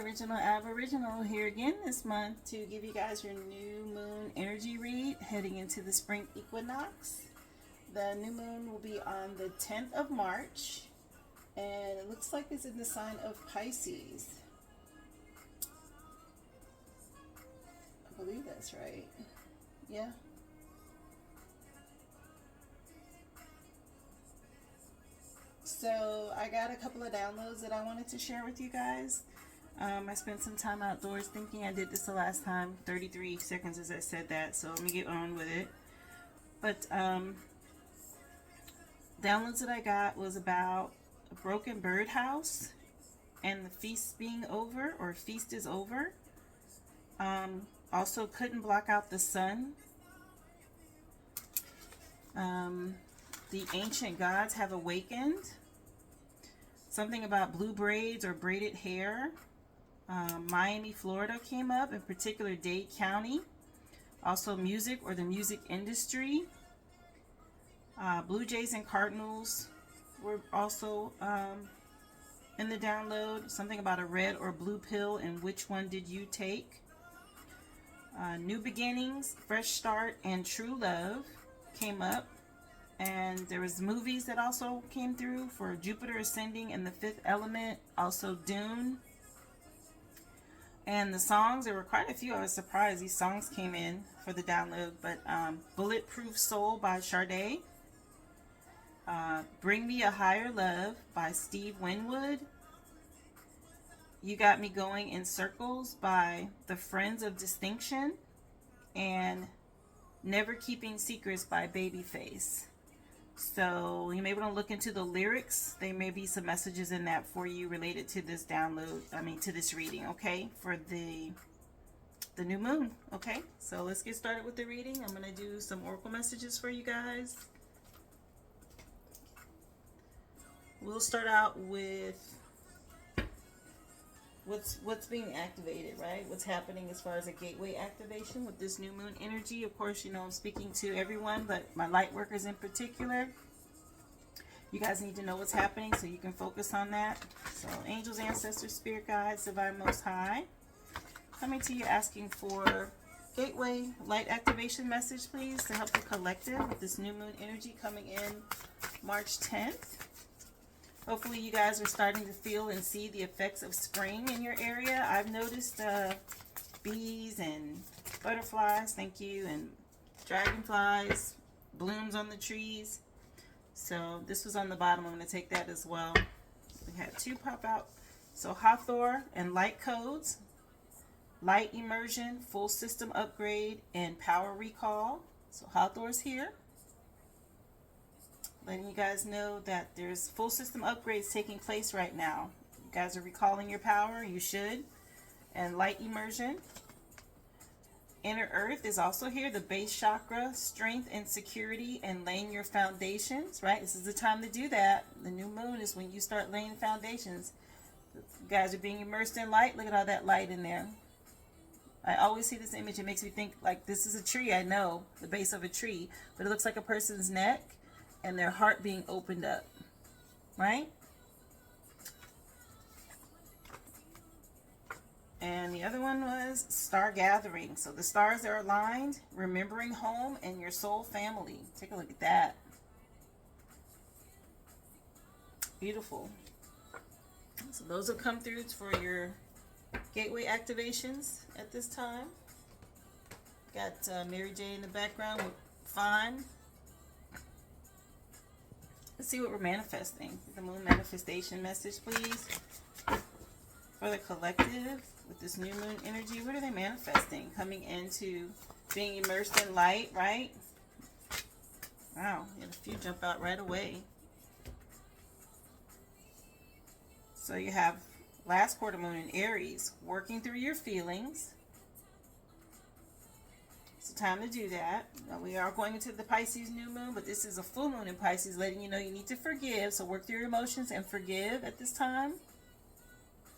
Original Aboriginal here again this month to give you guys your new moon energy read heading into the spring equinox. The new moon will be on the 10th of March and it looks like it's in the sign of Pisces. I believe that's right. Yeah. So I got a couple of downloads that I wanted to share with you guys. I spent some time outdoors thinking. I did this the last time, 33 seconds as I said that, so let me get on with it. But downloads that I got was about a broken birdhouse and the feast being over, or feast is over. Also couldn't block out the sun. The ancient gods have awakened. Something about blue braids or braided hair. Miami, Florida came up, in particular Dade County. Also music or the music industry. Blue Jays and Cardinals were also in the download. Something about a red or blue pill and which one did you take. New beginnings, fresh start, and true love came up. And there was movies that also came through for Jupiter Ascending and the Fifth Element. Also Dune. And the songs, there were quite a few. I was surprised these songs came in for the download. But Bulletproof Soul by Sade. Bring Me a Higher Love by Steve Winwood. You Got Me Going in Circles by the Friends of Distinction. And Never Keeping Secrets by Babyface. So you may want to look into the lyrics. There may be some messages in that for you related to this download, to this reading, okay, for the new moon. Okay, so let's get started with the reading. I'm going to do some oracle messages for you guys. We'll start out with what's being activated, right? What's happening as far as a gateway activation with this new moon energy. Of course, you know I'm speaking to everyone, but my light workers in particular. You guys need to know what's happening so you can focus on that. So angels, ancestors, spirit guides, divine most high, coming to you asking for gateway light activation message, please, to help the collective with this new moon energy coming in March 10th. Hopefully you guys are starting to feel and see the effects of spring in your area. I've noticed bees and butterflies, thank you, and dragonflies, blooms on the trees. So this was on the bottom. I'm going to take that as well. We had two pop out. So Hathor and light codes, light immersion, full system upgrade, and power recall. So Hathor's here, letting you guys know that there's full system upgrades taking place right now. You guys are recalling your power, you should. And light immersion. Inner Earth is also here, the base chakra, strength and security, and laying your foundations, right? This is the time to do that. The new moon is when you start laying foundations. You guys are being immersed in light. Look at all that light in there. I always see this image. It makes me think like this is a tree. I know, the base of a tree, but it looks like a person's neck and their heart being opened up, right? And the other one was star gathering. So the stars are aligned, remembering home and your soul family. Take a look at that. Beautiful. So those have come through for your gateway activations at this time. Got Mary J in the background with Fine. Let's see what we're manifesting. The moon manifestation message, please. For the collective, with this new moon energy, what are they manifesting? Coming into being immersed in light, right? Wow, you had a few jump out right away. So you have last quarter moon in Aries, working through your feelings. It's time to do that. Now, we are going into the Pisces new moon, but this is a full moon in Pisces, letting you know you need to forgive. So work through your emotions and forgive at this time.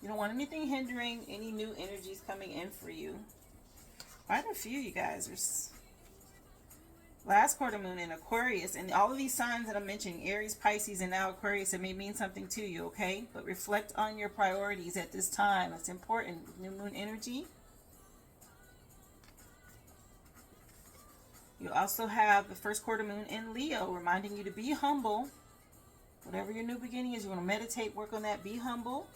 You don't want anything hindering any new energies coming in for you. Quite a few, you guys. Last quarter moon in Aquarius, and all of these signs that I'm mentioning, Aries, Pisces, and now Aquarius, it may mean something to you, okay? But reflect on your priorities at this time. It's important. New moon energy. You also have the first quarter moon in Leo, reminding you to be humble. Whatever your new beginning is, you want to meditate, work on that, be humble.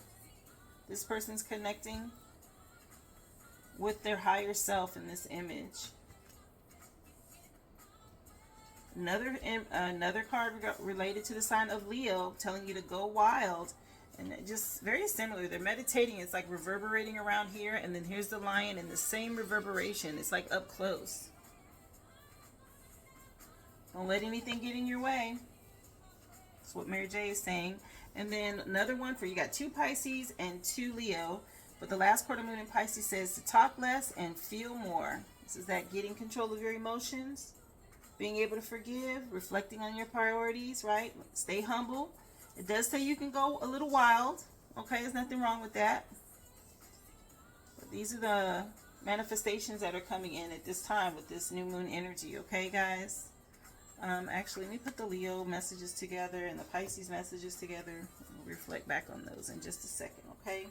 This person's connecting with their higher self in this image. Another card related to the sign of Leo, telling you to go wild, and just very similar. They're meditating. It's like reverberating around here, and then here's the lion in the same reverberation. It's like up close. Don't let anything get in your way. That's what Mary J is saying. And then another one for you got 2 Pisces and 2 Leo, but the last quarter moon in Pisces says to talk less and feel more. This is that getting control of your emotions. Being able to forgive, reflecting on your priorities, right? Stay humble. It does say you can go a little wild. Okay, there's nothing wrong with that. But these are the manifestations that are coming in at this time with this new moon energy. Okay, guys? Actually, let me put the Leo messages together and the Pisces messages together. We'll reflect back on those in just a second, okay?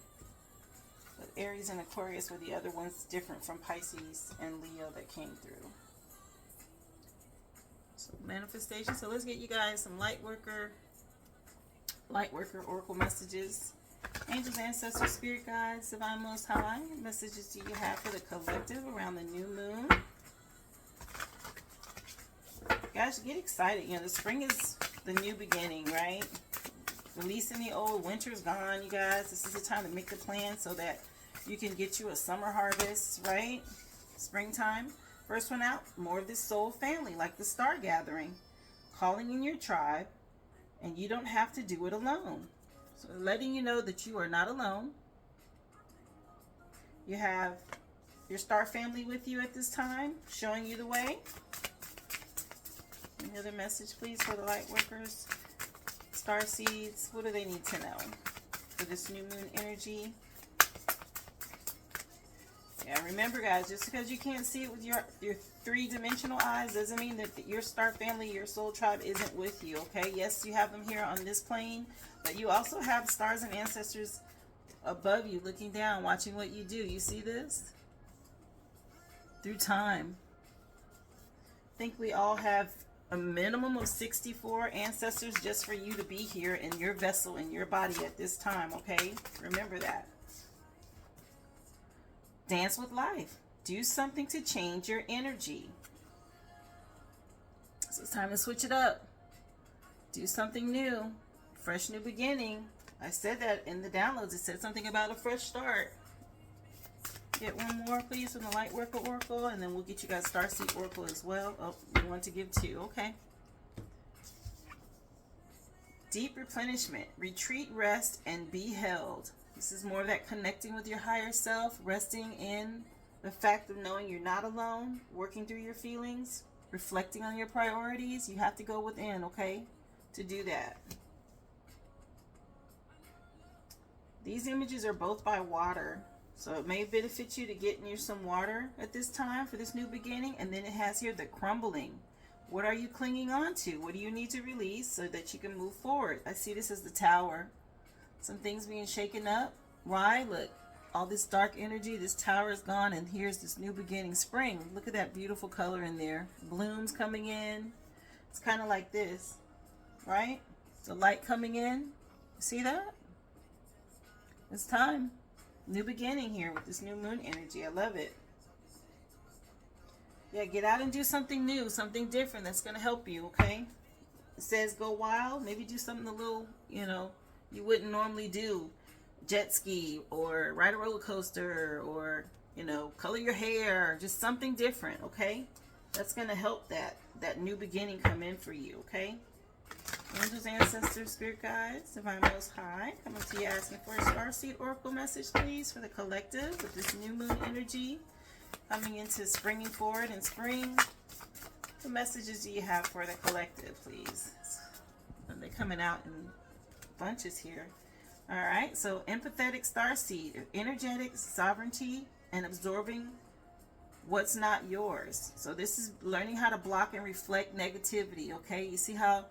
But Aries and Aquarius were the other ones different from Pisces and Leo that came through. So manifestation. So let's get you guys some light worker oracle messages. Angels, ancestors, spirit guides, divine most high. What messages do you have for the collective around the new moon? Guys, get excited. You know, the spring is the new beginning, right? Releasing the old. Winter's gone, you guys. This is the time to make the plan so that you can get you a summer harvest, right? Springtime. First one out, more of this soul family, like the star gathering, calling in your tribe, and you don't have to do it alone. So letting you know that you are not alone. You have your star family with you at this time, showing you the way. Any other message, please, for the light workers? Star seeds, what do they need to know for this new moon energy? Yeah, remember, guys, just because you can't see it with your three-dimensional eyes doesn't mean that your star family, your soul tribe isn't with you, okay? Yes, you have them here on this plane, but you also have stars and ancestors above you looking down, watching what you do. You see this? Through time. I think we all have a minimum of 64 ancestors just for you to be here in your vessel, in your body at this time, okay? Remember that. Dance with life. Do something to change your energy. So it's time to switch it up. Do something new. Fresh new beginning. I said that in the downloads. It said something about a fresh start. Get one more, please, from the Light Worker Oracle, and then we'll get you guys Starseed Oracle as well. Oh, you want to give 2. Okay. Deep replenishment. Retreat, rest, and be held. This is more of that connecting with your higher self, resting in the fact of knowing you're not alone, working through your feelings, reflecting on your priorities. You have to go within, okay, to do that. These images are both by water, so it may benefit you to get near some water at this time for this new beginning. And then it has here the crumbling. What are you clinging on to? What do you need to release so that you can move forward? I see this as the Tower. Some things being shaken up. Why? Look, all this dark energy, this tower is gone, and here's this new beginning. Spring. Look at that beautiful color in there. Blooms coming in. It's kind of like this, right? The light coming in. See that? It's time. New beginning here with this new moon energy. I love it. Yeah, get out and do something new, something different that's going to help you, okay? It says go wild. Maybe do something a little, you know, you wouldn't normally do. Jet ski or ride a roller coaster or, you know, color your hair. Just something different, okay? That's going to help that new beginning come in for you, okay? Angels, ancestors, spirit guides, divine most high, coming to you asking for a Starseed Oracle message, please, for the collective with this new moon energy coming into springing forward in spring. What messages do you have for the collective, please? And they're coming out in bunches here. All right, so empathetic starseed, energetic sovereignty and absorbing what's not yours. So this is learning how to block and reflect negativity, okay? You see how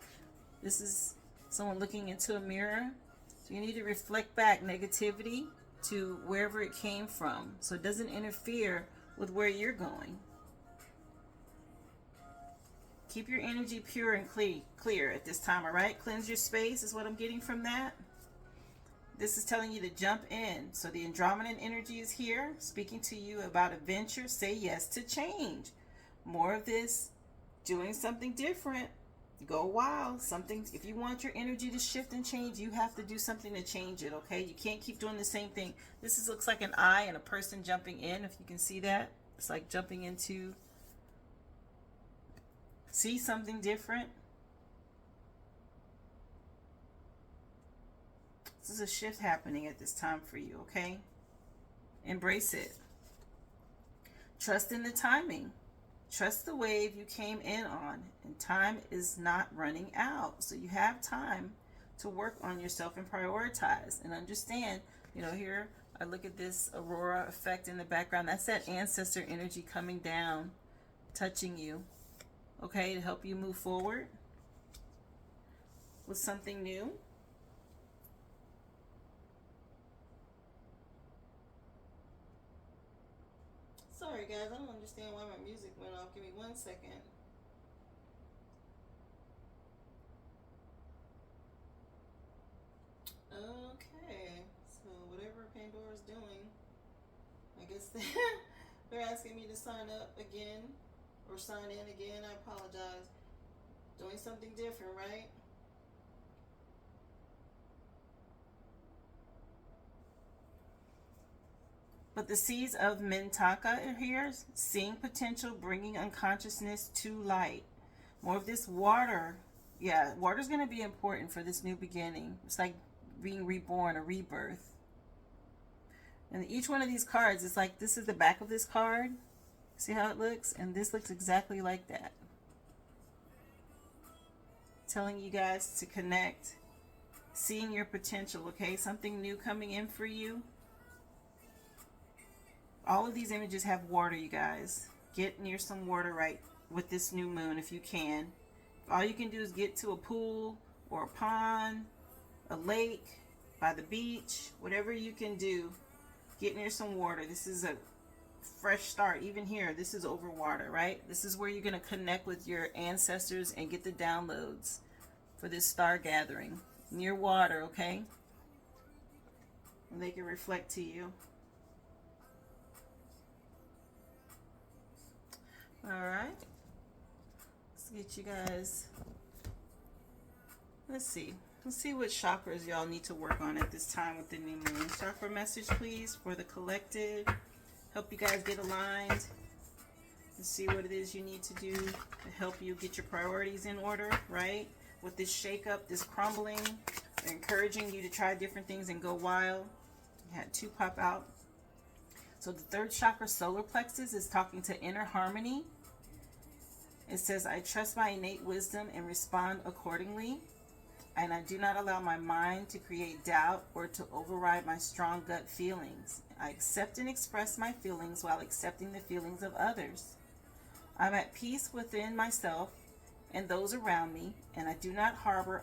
this is someone looking into a mirror? So you need to reflect back negativity to wherever it came from, so it doesn't interfere with where you're going. Keep your energy pure and clear at this time, all right? Cleanse your space is what I'm getting from that. This is telling you to jump in. So the Andromedan energy is here, speaking to you about adventure. Say yes to change. More of this, doing something different. Go wild. Something. If you want your energy to shift and change, you have to do something to change it, okay? You can't keep doing the same thing. Looks like an eye and a person jumping in, if you can see that. It's like jumping into, see something different. This is a shift happening at this time for you, okay? Embrace it. Trust in the timing. Trust the wave you came in on, and time is not running out. So you have time to work on yourself and prioritize and understand. You know, here I look at this aurora effect in the background. That's that ancestor energy coming down, touching you, okay, to help you move forward with something new. Sorry guys, I don't understand why my music went off. Give me 1 second. Okay, so whatever Pandora's doing, I guess they're asking me to sign up again or sign in again. I apologize. Doing something different, right? But the seeds of Mintaka are here, seeing potential, bringing unconsciousness to light. More of this water. Yeah, water's going to be important for this new beginning. It's like being reborn, a rebirth. And each one of these cards, it's like this is the back of this card. See how it looks? And this looks exactly like that. Telling you guys to connect, seeing your potential, okay? Something new coming in for you. All of these images have water, you guys. Get near some water right with this new moon if you can. All you can do is get to a pool or a pond, a lake, by the beach, whatever you can do. Get near some water. This is a fresh start. Even here, this is over water, right? This is where you're going to connect with your ancestors and get the downloads for this star gathering. Near water, okay? And they can reflect to you. Alright, let's get you guys, let's see what chakras y'all need to work on at this time with the new moon. Chakra message please for the collective. Help you guys get aligned and see what it is you need to do to help you get your priorities in order, right? With this shake-up, this crumbling, encouraging you to try different things and go wild. You had 2 pop out. So the 3rd chakra, solar plexus, is talking to inner harmony. It says, I trust my innate wisdom and respond accordingly. And I do not allow my mind to create doubt or to override my strong gut feelings. I accept and express my feelings while accepting the feelings of others. I'm at peace within myself and those around me, and I do not harbor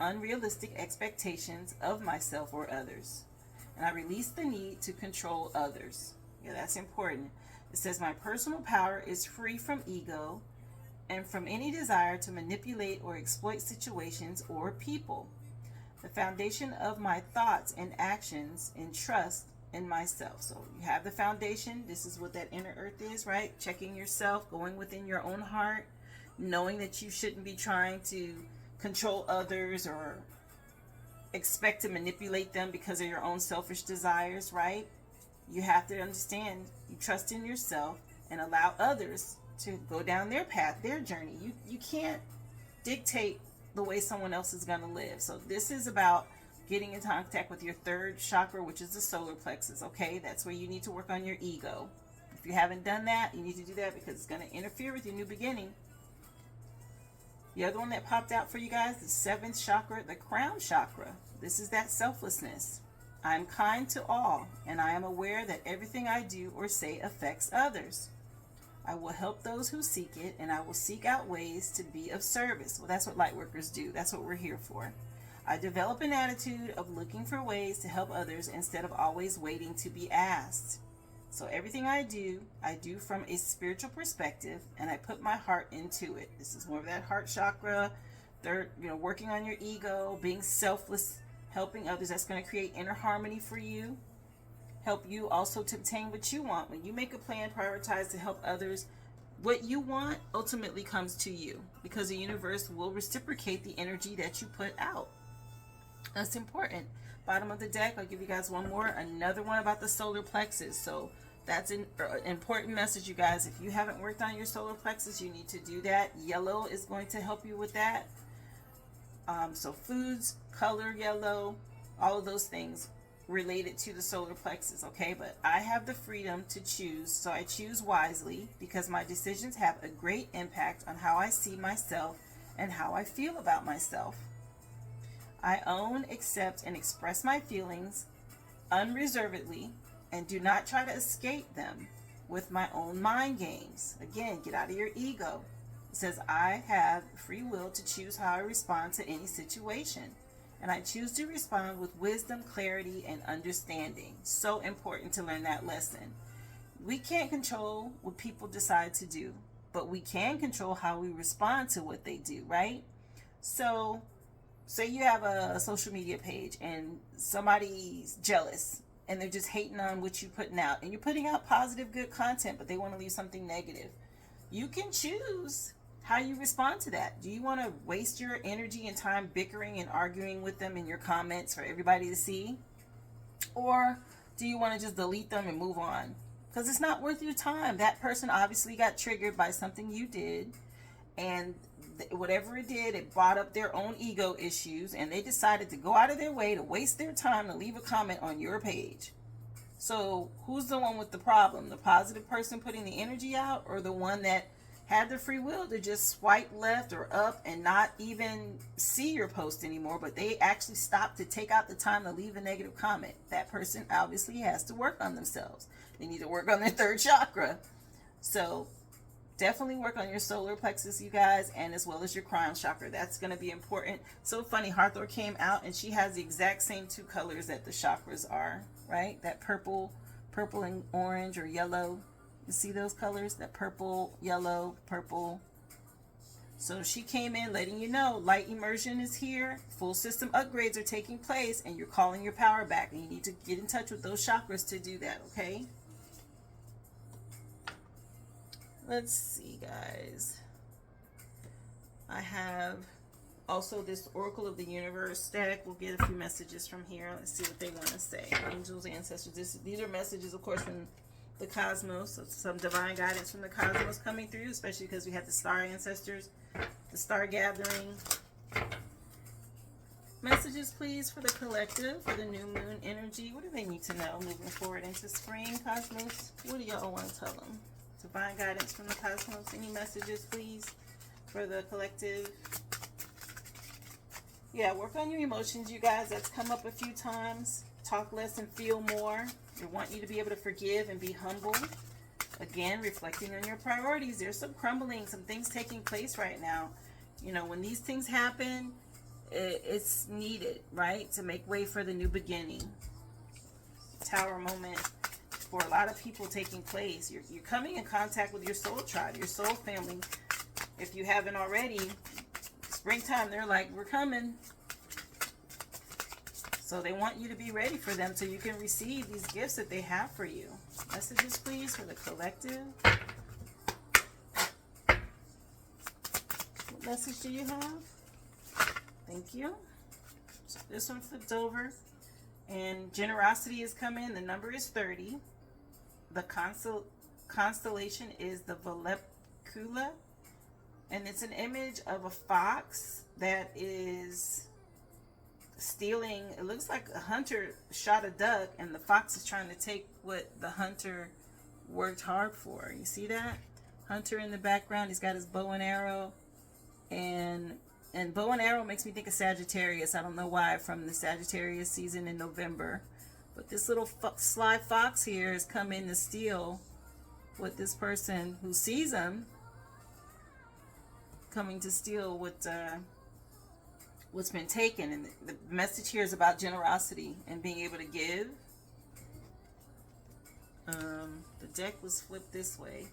unrealistic expectations of myself or others. And I release the need to control others. Yeah, that's important. It says my personal power is free from ego and from any desire to manipulate or exploit situations or people. The foundation of my thoughts and actions and trust in myself. So you have the foundation. This is what that inner earth is, right? Checking yourself, going within your own heart, knowing that you shouldn't be trying to control others or expect to manipulate them because of your own selfish desires, right? You have to understand, you trust in yourself and allow others to go down their path, their journey. You can't dictate the way someone else is going to live. So this is about getting in contact with your 3rd chakra, which is the solar plexus, okay? That's where you need to work on your ego. If you haven't done that, you need to do that because it's going to interfere with your new beginning. The other one that popped out for you guys, the 7th chakra, the crown chakra. This is that selflessness. I am kind to all, and I am aware that everything I do or say affects others. I will help those who seek it, and I will seek out ways to be of service. Well, that's what light workers do. That's what we're here for. I develop an attitude of looking for ways to help others instead of always waiting to be asked. So everything I do from a spiritual perspective, and I put my heart into it. This is more of that heart chakra. They're, working on your ego, being selfless, helping others. That's going to create inner harmony for you. Help you also to obtain what you want. When you make a plan, prioritize to help others. What you want ultimately comes to you, because the universe will reciprocate the energy that you put out. That's important. Bottom of the deck, I'll give you guys one more. Another one about the solar plexus. So that's an important message, you guys. If you haven't worked on your solar plexus, you need to do that. Yellow is going to help you with that. So foods, color yellow, all of those things related to the solar plexus, okay? But I have the freedom to choose, so I choose wisely, because my decisions have a great impact on how I see myself and how I feel about myself. I own, accept, and express my feelings unreservedly and do not try to escape them with my own mind games. Again, get out of your ego. It says, I have free will to choose how I respond to any situation. And I choose to respond with wisdom, clarity, and understanding. So important to learn that lesson. We can't control what people decide to do, but we can control how we respond to what they do, right? So, say you have a social media page and somebody's jealous and they're just hating on what you're putting out. And you're putting out positive, good content, but they want to leave something negative. You can choose how you respond to that. Do you want to waste your energy and time bickering and arguing with them in your comments for everybody to see? Or do you want to just delete them and move on? Because it's not worth your time. That person obviously got triggered by something you did, and whatever it did, it brought up their own ego issues, and they decided to go out of their way to waste their time to leave a comment on your page. So who's the one with the problem? The positive person putting the energy out, or the one that had the free will to just swipe left or up and not even see your post anymore, but they actually stopped to take out the time to leave a negative comment? That person obviously has to work on themselves. They need to work on their third chakra. So definitely work on your solar plexus, you guys, and as well as your crown chakra. That's going to be important. So funny, Hathor came out and she has the exact same two colors that the chakras are, right? That purple and orange or yellow. You see those colors? That purple, yellow, purple. So she came in letting you know light immersion is here. Full system upgrades are taking place, and you're calling your power back. And you need to get in touch with those chakras to do that, okay? Let's see, guys. I have also this Oracle of the Universe deck. We'll get a few messages from here. Let's see what they want to say. Angels, ancestors. These are messages, of course, from the cosmos. So some divine guidance from the cosmos coming through, especially because we had the star ancestors, the star gathering. Messages, please, for the collective, for the new moon energy. What do they need to know moving forward into spring, cosmos? What do y'all want to tell them? Divine guidance from the cosmos. Any messages, please, for the collective? Yeah, work on your emotions, you guys. That's come up a few times. Talk less and feel more. We want you to be able to forgive and be humble. Again, reflecting on your priorities. There's some crumbling, some things taking place right now. You know, when these things happen, it's needed, right? To make way for the new beginning. Tower moment for a lot of people taking place. You're coming in contact with your soul tribe, your soul family. If you haven't already, springtime, they're like, we're coming. So they want you to be ready for them so you can receive these gifts that they have for you. Messages, please, for the collective. What message do you have? Thank you. So this one flipped over. And generosity is coming. The number is 30. The constellation is the Vallecula. And it's an image of a fox that is stealing. It looks like a hunter shot a duck and the fox is trying to take what the hunter worked hard for. You see that? Hunter in the background. He's got his bow and arrow. And bow and arrow makes me think of Sagittarius. I don't know why, from the Sagittarius season in November. But this little sly fox here has come in to steal with this person who sees them coming to steal what's been taken. And the message here is about generosity and being able to give. The deck was flipped this way.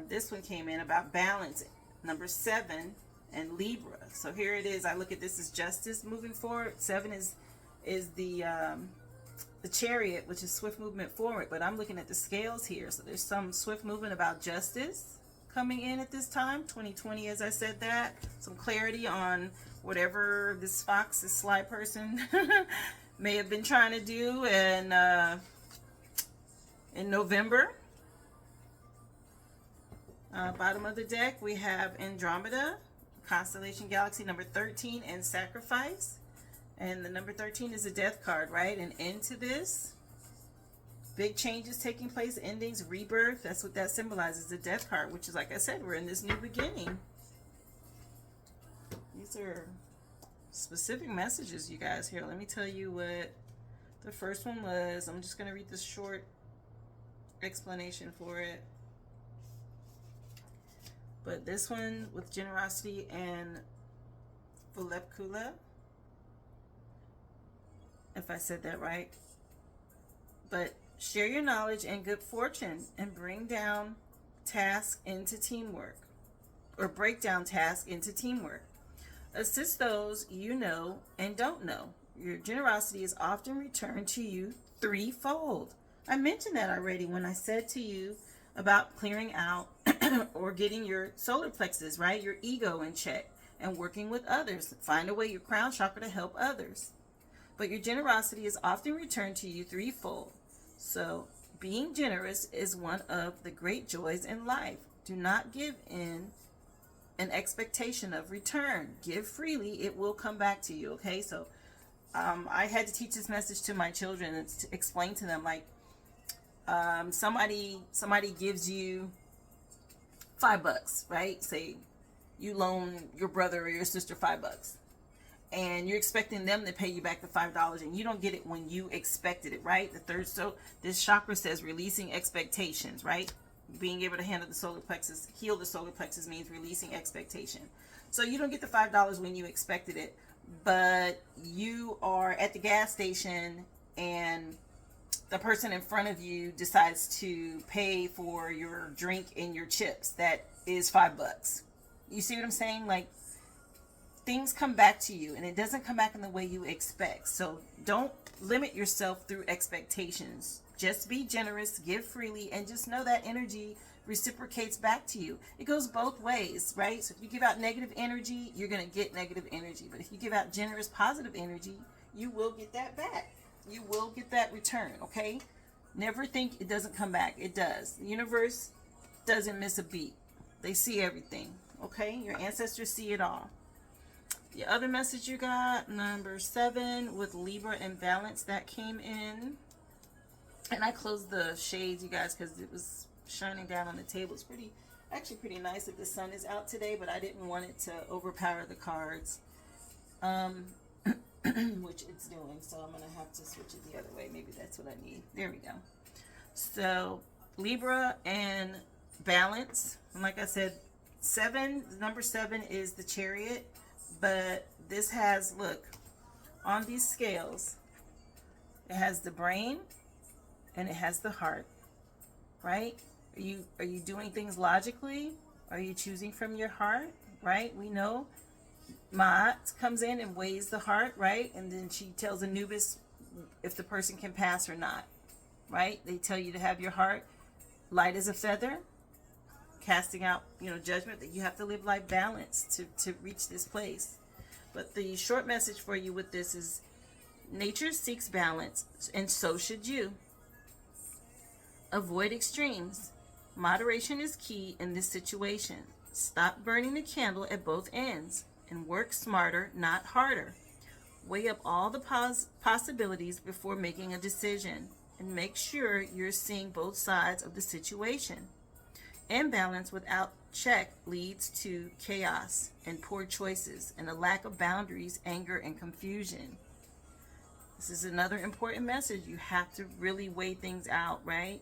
This one came in about balance, number 7, and Libra. So here it is. I look at this as justice moving forward. 7 is the Chariot, which is swift movement forward. But I'm looking at the scales here. So there's some swift movement about justice coming in at this time, 2020, as I said that. Some clarity on whatever this fox, this sly person may have been trying to do in November. Bottom of the deck, we have Andromeda, constellation galaxy number 13, and Sacrifice. And the number 13 is a death card, right? An end to this. Big changes taking place, endings, rebirth. That's what that symbolizes, the death card, which is, like I said, we're in this new beginning. These are specific messages, you guys. Here, let me tell you what the first one was. I'm just going to read this short explanation for it. But this one with generosity and Volupkula, if I said that right. But share your knowledge and good fortune and bring down tasks into teamwork, or break down tasks into teamwork. Assist those you know and don't know. Your generosity is often returned to you threefold. I mentioned that already when I said to you about clearing out or getting your solar plexus, right? Your ego in check and working with others. Find a way, your crown chakra, to help others. But your generosity is often returned to you threefold. So being generous is one of the great joys in life. Do not give in an expectation of return. Give freely, it will come back to you. Okay, so I had to teach this message to my children and to explain to them, like, somebody gives you $5, right? Say you loan your brother or your sister $5, and you're expecting them to pay you back the $5, and you don't get it when you expected it, right? The third, so this chakra says releasing expectations, right? Being able to handle the solar plexus, heal the solar plexus, means releasing expectation. So you don't get the $5 when you expected it, but you are at the gas station and the person in front of you decides to pay for your drink and your chips. That is $5. You see what I'm saying? Like, things come back to you, and it doesn't come back in the way you expect. So don't limit yourself through expectations. Just be generous, give freely, and just know that energy reciprocates back to you. It goes both ways, right? So if you give out negative energy, you're going to get negative energy. But if you give out generous, positive energy, you will get that back. You will get that return, okay? Never think it doesn't come back. It does. The universe doesn't miss a beat. They see everything, okay? Your ancestors see it all. The other message you got, number 7, with Libra and balance, that came in. And I closed the shades, you guys, because it was shining down on the table. It's actually pretty nice that the sun is out today, but I didn't want it to overpower the cards, which it's doing. So I'm going to have to switch it the other way. Maybe that's what I need. There we go. So Libra and balance. And like I said, number 7 is the Chariot. But this has, look, on these scales, it has the brain and it has the heart, right? Are you doing things logically? Are you choosing from your heart, right? We know Ma'at comes in and weighs the heart, right? And then she tells Anubis if the person can pass or not, right? They tell you to have your heart light as a feather, casting out, judgment, that you have to live life balanced to reach this place. But the short message for you with this is, nature seeks balance, and so should you. Avoid extremes. Moderation is key in this situation. Stop burning the candle at both ends and work smarter, not harder. Weigh up all the possibilities before making a decision, and make sure you're seeing both sides of the situation. Imbalance without check leads to chaos and poor choices and a lack of boundaries, anger, and confusion. This is another important message. You have to really weigh things out, right?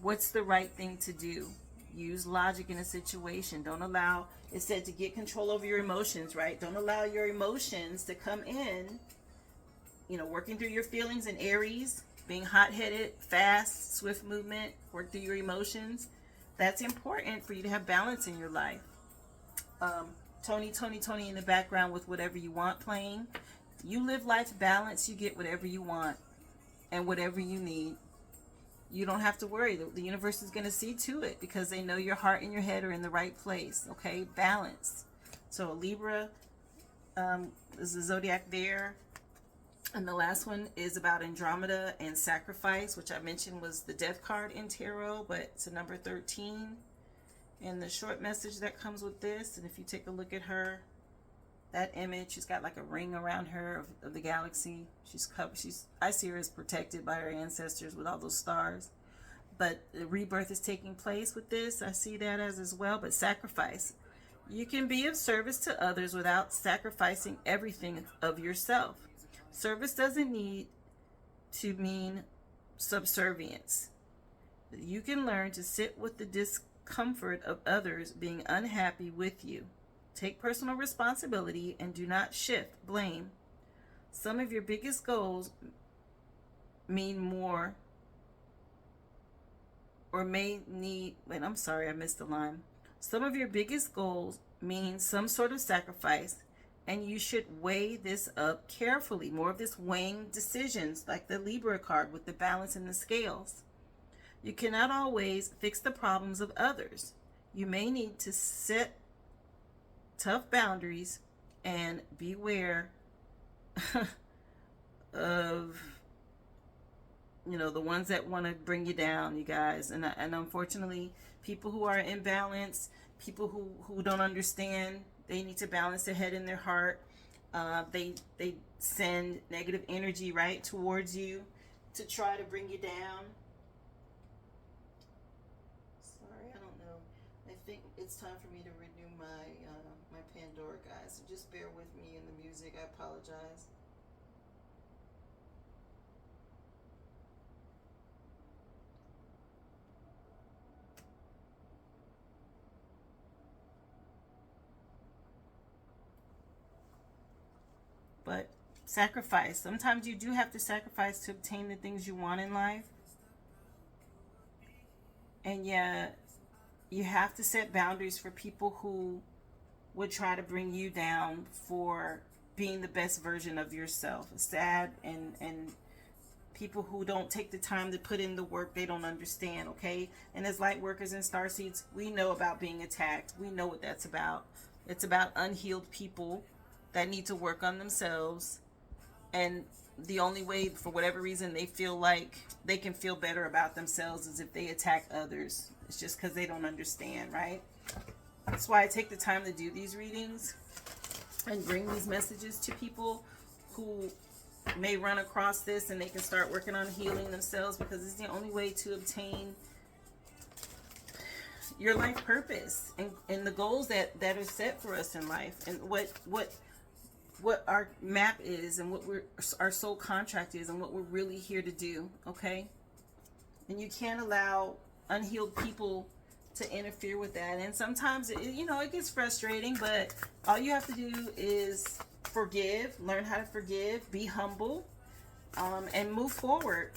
what's the right thing to do. Use logic in a situation. Don't allow, it said to get control over your emotions, right? Don't allow your emotions to come in. You know, working through your feelings in Aries, being hot-headed, fast, swift movement, work through your emotions. That's important for you to have balance in your life. Tony in the background with Whatever You Want playing. You live life balanced, you get whatever you want and whatever you need. You don't have to worry. The universe is going to see to it because they know your heart and your head are in the right place. Okay, balance. So Libra is the zodiac there. And the last one is about Andromeda and sacrifice, which I mentioned was the death card in tarot, but it's a number 13. And the short message that comes with this, and if you take a look at her, that image, she's got like a ring around her of the galaxy. I see her as protected by her ancestors with all those stars. But the rebirth is taking place with this. I see that as well. But sacrifice. You can be of service to others without sacrificing everything of yourself. Service doesn't need to mean subservience. You can learn to sit with the discomfort of others being unhappy with you. Take personal responsibility and do not shift blame. Some of your biggest goals mean more or may need, wait, I'm sorry, I missed the line. Some of your biggest goals mean some sort of sacrifice, and you should weigh this up carefully. More of this weighing decisions, like the Libra card with the balance and the scales. You cannot always fix the problems of others. You may need to set tough boundaries and beware of, you know, the ones that want to bring you down, you guys. And unfortunately, people who are imbalanced, people who don't understand, they need to balance their head and their heart. They send negative energy right towards you to try to bring you down. Sorry, I don't know. I think it's time for me to renew my my Pandora, guys. So just bear with me in the music. I apologize. But sacrifice. Sometimes you do have to sacrifice to obtain the things you want in life. And yeah, you have to set boundaries for people who would try to bring you down for being the best version of yourself. Sad and people who don't take the time to put in the work, they don't understand, okay? And as light workers and starseeds, we know about being attacked. We know what that's about. It's about unhealed people that need to work on themselves, and the only way, for whatever reason, they feel like they can feel better about themselves is if they attack others. It's just because they don't understand, right? That's why I take the time to do these readings and bring these messages to people who may run across this, and they can start working on healing themselves, because it's the only way to obtain your life purpose and the goals that are set for us in life, and what our map is, and what our soul contract is, and what we're really here to do, okay? And you can't allow unhealed people to interfere with that. And sometimes it gets frustrating, but all you have to do is forgive, learn how to forgive, be humble, and move forward.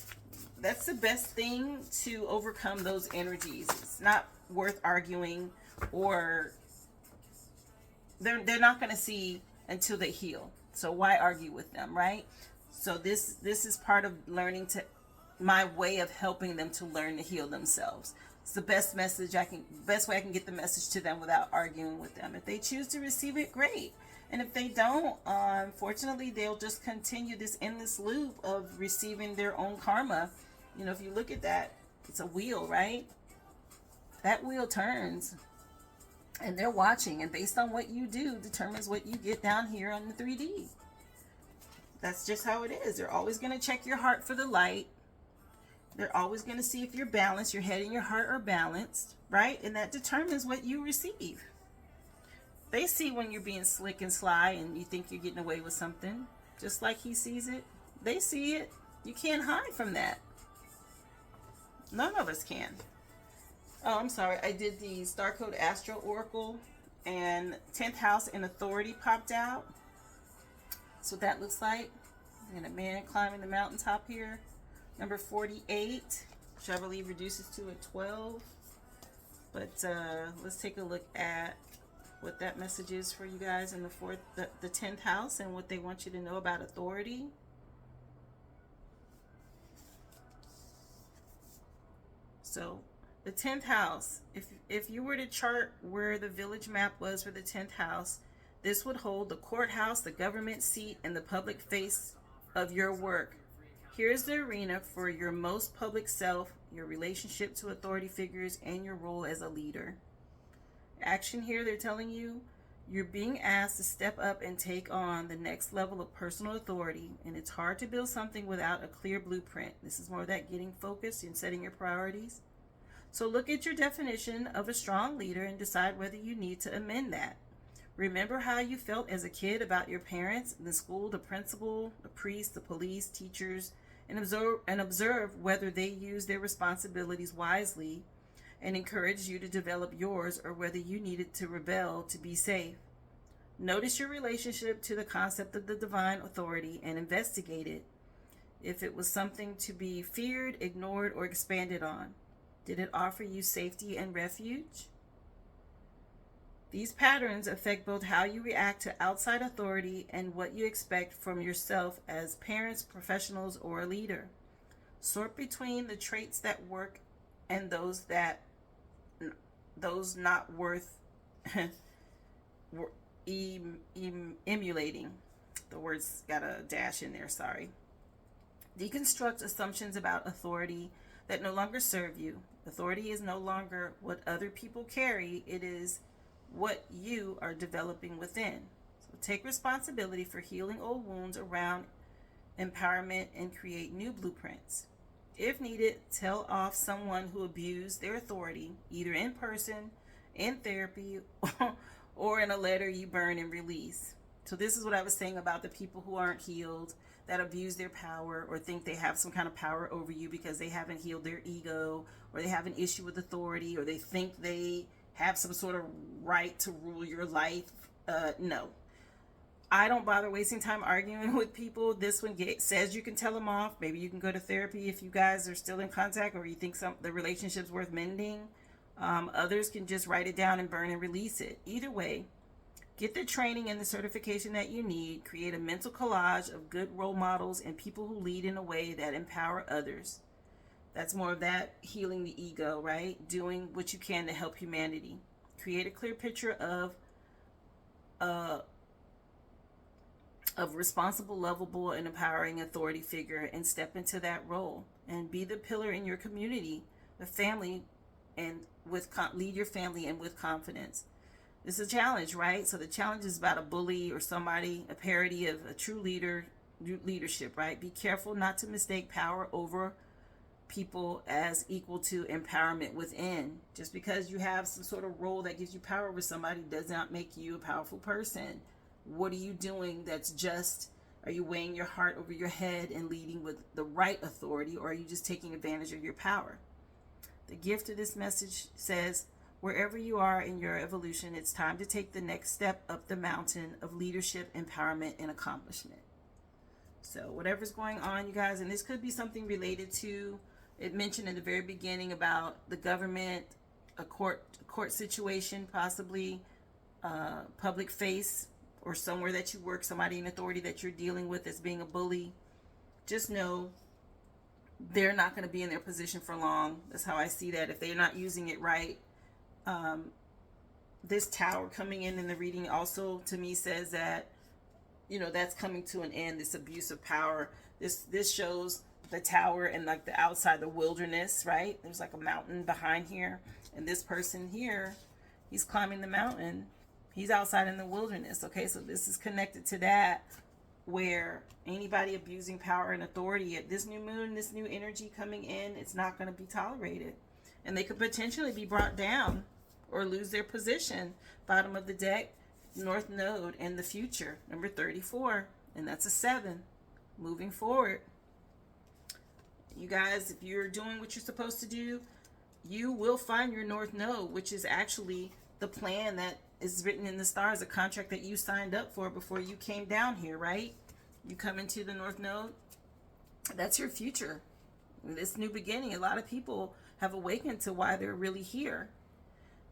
That's the best thing to overcome those energies. It's not worth arguing, or they're not going to see until they heal. So why argue with them, right? So this is part of learning my way of helping them to learn to heal themselves. It's the best way I can get the message to them without arguing with them. If they choose to receive it, great. And if they don't, unfortunately, they'll just continue this endless loop of receiving their own karma. You know, if you look at that, it's a wheel, right? That wheel turns, and they're watching, and based on what you do determines what you get down here on the 3D. That's just how it is. They're always going to check your heart for the light. They're always going to see if you're balanced, your head and your heart are balanced, right? And that determines what you receive. They see when you're being slick and sly and you think you're getting away with something, just like he sees it. They see it. You can't hide from that. None of us can. Oh, I'm sorry. I did the Star Code Astro Oracle, and 10th house and authority popped out. That's what that looks like. And a man climbing the mountaintop here. Number 48, which I believe reduces to a 12. But let's take a look at what that message is for you guys in the 10th house, and what they want you to know about authority. So the 10th house, if you were to chart where the village map was for the 10th house, this would hold the courthouse, the government seat, and the public face of your work. Here's the arena for your most public self, your relationship to authority figures, and your role as a leader. Action here, they're telling you, you're being asked to step up and take on the next level of personal authority, and it's hard to build something without a clear blueprint. This is more of that getting focused and setting your priorities. So look at your definition of a strong leader and decide whether you need to amend that. Remember how you felt as a kid about your parents, the school, the principal, the priest, the police, teachers, and observe whether they use their responsibilities wisely and encourage you to develop yours, or whether you needed to rebel to be safe. Notice your relationship to the concept of the divine authority and investigate it. If it was something to be feared, ignored, or expanded on, did it offer you safety and refuge? These patterns affect both how you react to outside authority and what you expect from yourself as parents, professionals, or a leader. Sort between the traits that work and those not worth emulating. The words got a dash in there, sorry. Deconstruct assumptions about authority that no longer serve you. Authority is no longer what other people carry, it is what you are developing within. So take responsibility for healing old wounds around empowerment and create new blueprints. If needed, tell off someone who abused their authority, either in person, in therapy, or in a letter you burn and release. So this is what I was saying about the people who aren't healed, that abuse their power or think they have some kind of power over you because they haven't healed their ego, or they have an issue with authority, or they think they have some sort of right to rule your life. No. I don't bother wasting time arguing with people. This one says you can tell them off. Maybe you can go to therapy if you guys are still in contact, or you think the relationship's worth mending. Others can just write it down and burn and release it. Either way, get the training and the certification that you need. Create a mental collage of good role models and people who lead in a way that empower others. That's more of that healing the ego, right? Doing what you can to help humanity. Create a clear picture of responsible, lovable, and empowering authority figure, and step into that role and be the pillar in your community, the family, and lead your family and with confidence. This is a challenge, right? So the challenge is about a bully or somebody, a parody of a true leadership, right? Be careful not to mistake power over people as equal to empowerment within. Just because you have some sort of role that gives you power over somebody does not make you a powerful person. What are you doing that's just? Are you weighing your heart over your head and leading with the right authority, or are you just taking advantage of your power? The gift of this message says, wherever you are in your evolution, it's time to take the next step up the mountain of leadership, empowerment, and accomplishment. So whatever's going on, you guys, and this could be something related to, it mentioned in the very beginning about the government, a court situation, possibly public face, or somewhere that you work, somebody in authority that you're dealing with as being a bully. Just know they're not going to be in their position for long. That's how I see that. If they're not using it right. This tower coming in the reading also to me says that, that's coming to an end, this abuse of power. This shows the tower and like the outside, the wilderness, right? There's like a mountain behind here, and this person here, he's climbing the mountain. He's outside in the wilderness. Okay, so this is connected to that, where anybody abusing power and authority at this new moon, this new energy coming in, it's not going to be tolerated. And they could potentially be brought down or lose their position. Bottom of the deck, North Node in the future, number 34. And that's a 7. Moving forward. You guys, if you're doing what you're supposed to do, you will find your North Node, which is actually the plan that is written in the stars, a contract that you signed up for before you came down here, right? You come into the North Node, that's your future. This new beginning, a lot of people have awakened to why they're really here.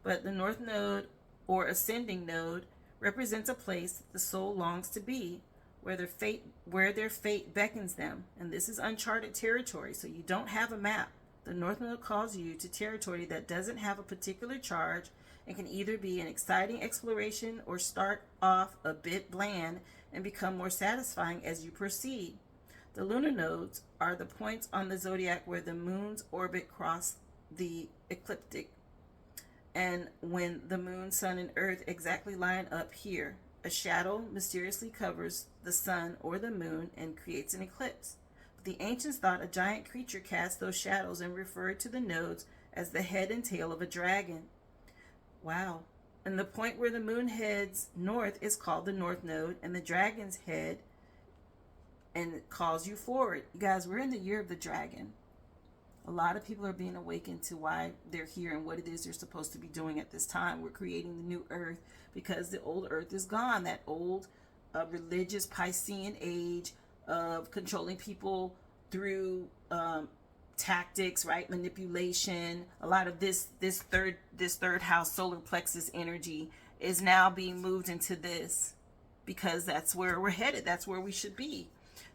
But the North Node or ascending node represents a place the soul longs to be, where their fate beckons them. And this is uncharted territory, so you don't have a map. The North Node calls you to territory that doesn't have a particular charge and can either be an exciting exploration or start off a bit bland and become more satisfying as you proceed. The lunar nodes are the points on the zodiac where the moon's orbit cross the ecliptic, and when the moon, sun, and earth exactly line up here, a shadow mysteriously covers the sun or the moon and creates an eclipse. But the ancients thought a giant creature cast those shadows and referred to the nodes as the head and tail of a dragon. Wow. And the point where the moon heads north is called the North Node, and the dragon's head and it calls you forward. You guys, we're in the year of the dragon. A lot of people are being awakened to why they're here and what it is they're supposed to be doing at this time. We're creating the new earth because the old earth is gone. That old religious Piscean age of controlling people through tactics, right? Manipulation. A lot of this third house solar plexus energy is now being moved into this because that's where we're headed. That's where we should be.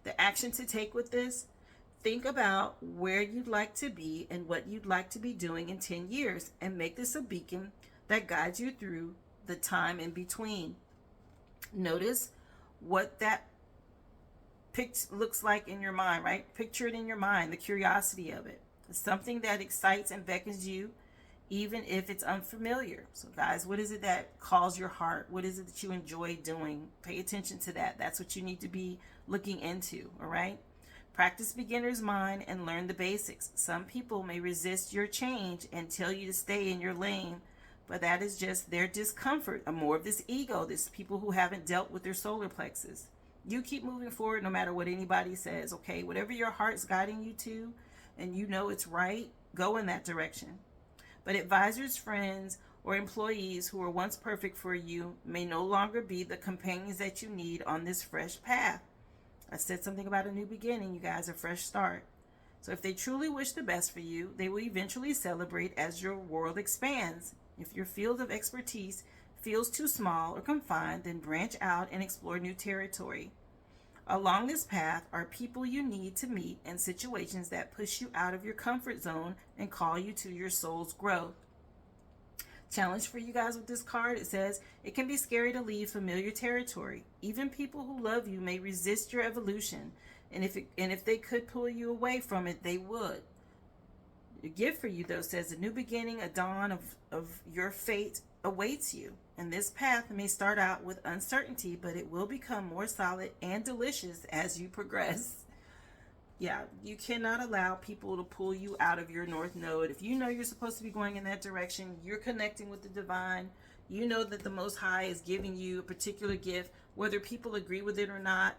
The action to take with this: think about where you'd like to be and what you'd like to be doing in 10 years and make this a beacon that guides you through the time in between. Notice what that looks like in your mind, right? Picture it in your mind, the curiosity of it. It's something that excites and beckons you, even if it's unfamiliar. So guys, what is it that calls your heart? What is it that you enjoy doing? Pay attention to that. That's what you need to be looking into, all right? Practice beginner's mind and learn the basics. Some people may resist your change and tell you to stay in your lane, but that is just their discomfort, or more of this ego, this people who haven't dealt with their solar plexus. You keep moving forward no matter what anybody says, okay? Whatever your heart's guiding you to and you know it's right, go in that direction. But advisors, friends, or employees who were once perfect for you may no longer be the companions that you need on this fresh path. I said something about a new beginning, you guys, a fresh start. So if they truly wish the best for you, they will eventually celebrate as your world expands. If your field of expertise feels too small or confined, then branch out and explore new territory. Along this path are people you need to meet and situations that push you out of your comfort zone and call you to your soul's growth. Challenge for you guys with this card: it says it can be scary to leave familiar territory. Even people who love you may resist your evolution, and if they could pull you away from it, they would. The gift for you, though, says a new beginning, a dawn of your fate awaits you. And this path may start out with uncertainty, but it will become more solid and delicious as you progress. Yeah, you cannot allow people to pull you out of your North Node. If you know you're supposed to be going in that direction, you're connecting with the divine, you know that the Most High is giving you a particular gift, whether people agree with it or not,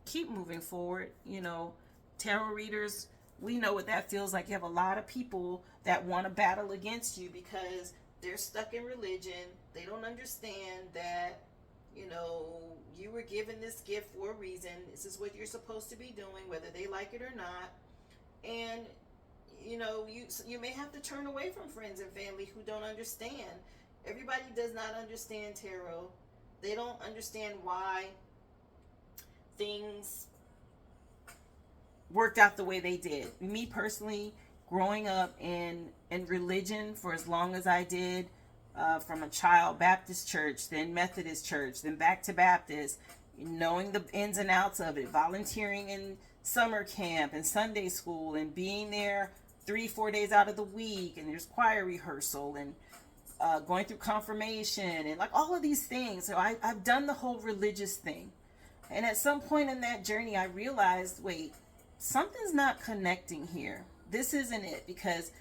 keep moving forward. You know, tarot readers, we know what that feels like. You have a lot of people that want to battle against you because they're stuck in religion. They don't understand that, you know, you were given this gift for a reason. This is what you're supposed to be doing, whether they like it or not. And, you know, you may have to turn away from friends and family who don't understand. Everybody does not understand tarot. They don't understand why things worked out the way they did. Me personally, growing up in religion for as long as I did, from a child, Baptist church, then Methodist church, then back to Baptist, knowing the ins and outs of it, volunteering in summer camp and Sunday school and being there 3-4 days out of the week, and there's choir rehearsal and going through confirmation and like all of these things. So I've done the whole religious thing. And at some point in that journey, I realized, wait, something's not connecting here. This isn't it, because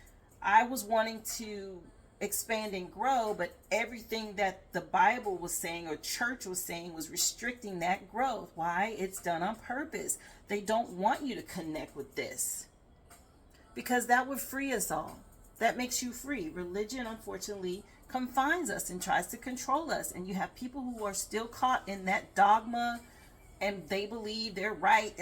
I was wanting to expand and grow, but everything that the Bible was saying or church was saying was restricting that growth. Why? It's done on purpose. They don't want you to connect with this because that would free us all. that makes you free. Religion, unfortunately, confines us and tries to control us. And you have people who are still caught in that dogma, and they believe they're right,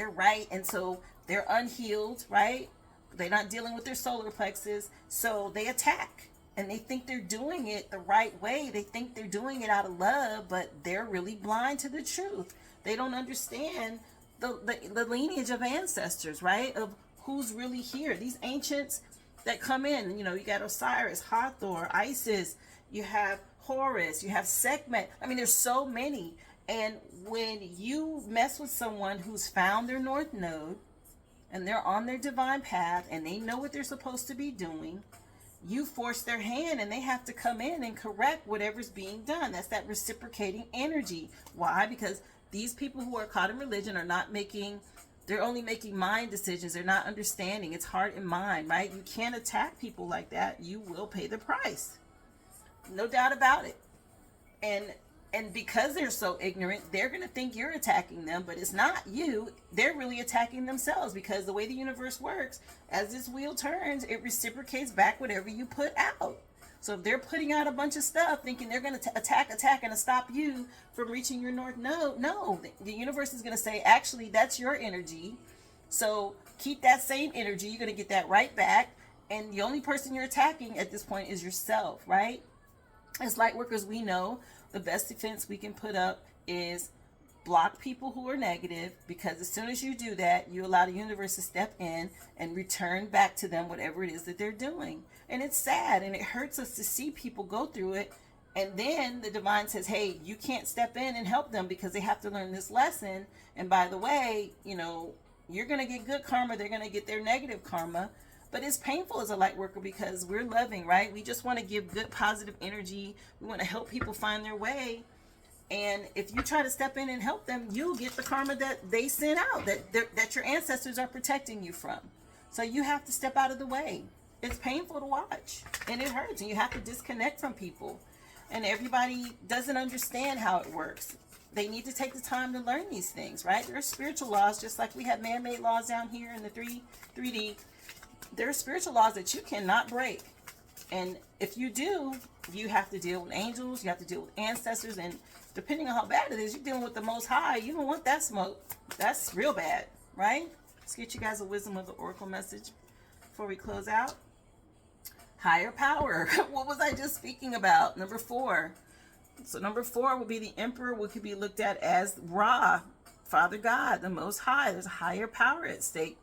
and so they're unhealed, right? They're not dealing with their solar plexus, so they attack. And they think they're doing it the right way. They think they're doing it out of love, but they're really blind to the truth. They don't understand the lineage of ancestors, right? Of who's really here. These ancients that come in, you know, you got Osiris, Hathor, Isis, you have Horus, you have Sekhmet. I mean, there's so many. And when you mess with someone who's found their North Node and they're on their divine path and they know what they're supposed to be doing, you force their hand and they have to come in and correct whatever's being done. That's that reciprocating energy. Why? Because these people who are caught in religion are not making, they're only making mind decisions. They're not understanding. It's heart and mind, right? You can't attack people like that. You will pay the price. No doubt about it. And because they're so ignorant, they're going to think you're attacking them, but it's not you. They're really attacking themselves, because the way the universe works, as this wheel turns, it reciprocates back whatever you put out. So if they're putting out a bunch of stuff thinking they're going to attack and to stop you from reaching your North Node, no, the universe is going to say, actually, that's your energy. So keep that same energy. You're going to get that right back. And the only person you're attacking at this point is yourself, right? As light workers, we know the best defense we can put up is block people who are negative, because as soon as you do that, you allow the universe to step in and return back to them whatever it is that they're doing. And it's sad and it hurts us to see people go through it. And then the divine says, hey, you can't step in and help them because they have to learn this lesson. And by the way, you know, you're going to get good karma. They're going to get their negative karma. But it's painful as a light worker because we're loving, right? We just want to give good, positive energy. We want to help people find their way. And if you try to step in and help them, you'll get the karma that they sent out, that your ancestors are protecting you from. So you have to step out of the way. It's painful to watch, and it hurts, and you have to disconnect from people. And everybody doesn't understand how it works. They need to take the time to learn these things, right? There are spiritual laws, just like we have man-made laws down here in the 3D. There are spiritual laws that you cannot break. And if you do, you have to deal with angels, you have to deal with ancestors, and depending on how bad it is, you're dealing with the Most High. You don't want that smoke. That's real bad, right? Let's get you guys a wisdom of the oracle message before we close out. Higher power. What was I just speaking about? Number 4. So number 4 will be the Emperor, which could be looked at as Ra, Father God, the Most High. There's a higher power at stake,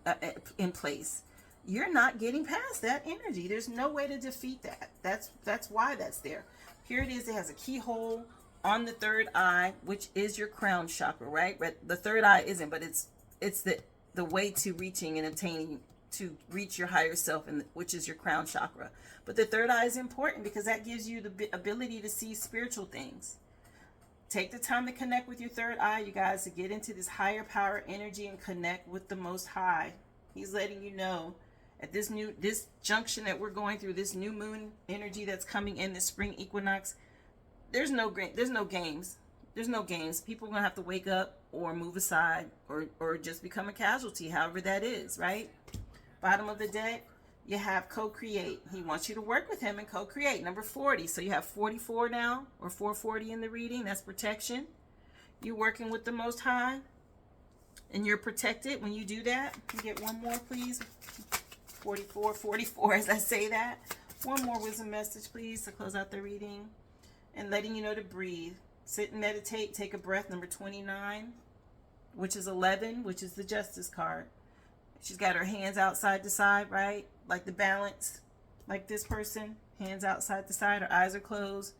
in place. You're not getting past that energy. There's no way to defeat that. That's why that's there. Here it is. It has a keyhole on the third eye, which is your crown chakra, right? The third eye isn't, but it's the way to reaching and obtaining to reach your higher self, and which is your crown chakra. But the third eye is important because that gives you the ability to see spiritual things. Take the time to connect with your third eye, you guys, to get into this higher power energy and connect with the Most High. He's letting you know at this junction that we're going through, this new moon energy that's coming in, this spring equinox, there's no games. There's no games. People are going to have to wake up or move aside or just become a casualty, however that is, right? Bottom of the deck, you have co-create. He wants you to work with him and co-create. Number 40. So you have 44 now, or 440 in the reading. That's protection. You're working with the Most High, and you're protected when you do that. Can you get one more, please? 44 as I say that. One more wisdom message, please, to close out the reading. And letting you know to breathe. Sit and meditate. Take a breath. Number 29, which is 11, which is the Justice card. She's got her hands outside to side, right? Like the balance, like this person. Hands outside to side. Her eyes are closed.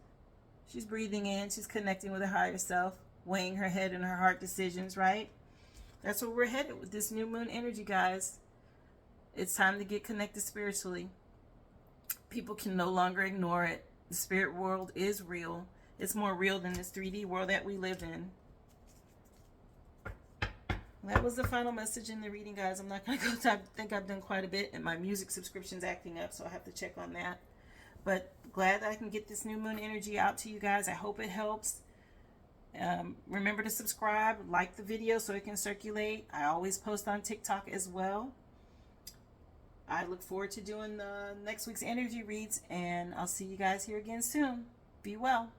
She's breathing in. She's connecting with her higher self. Weighing her head and her heart decisions, right? That's where we're headed with this new moon energy, guys. It's time to get connected spiritually. People can no longer ignore it. The spirit world is real. It's more real than this 3D world that we live in. That was the final message in the reading, guys. I'm not going to go. I think I've done quite a bit, and my music subscription's acting up, so I have to check on that. But glad that I can get this new moon energy out to you guys. I hope it helps. Remember to subscribe, like the video so it can circulate. I always post on TikTok as well. I look forward to doing the next week's energy reads, and I'll see you guys here again soon. Be well.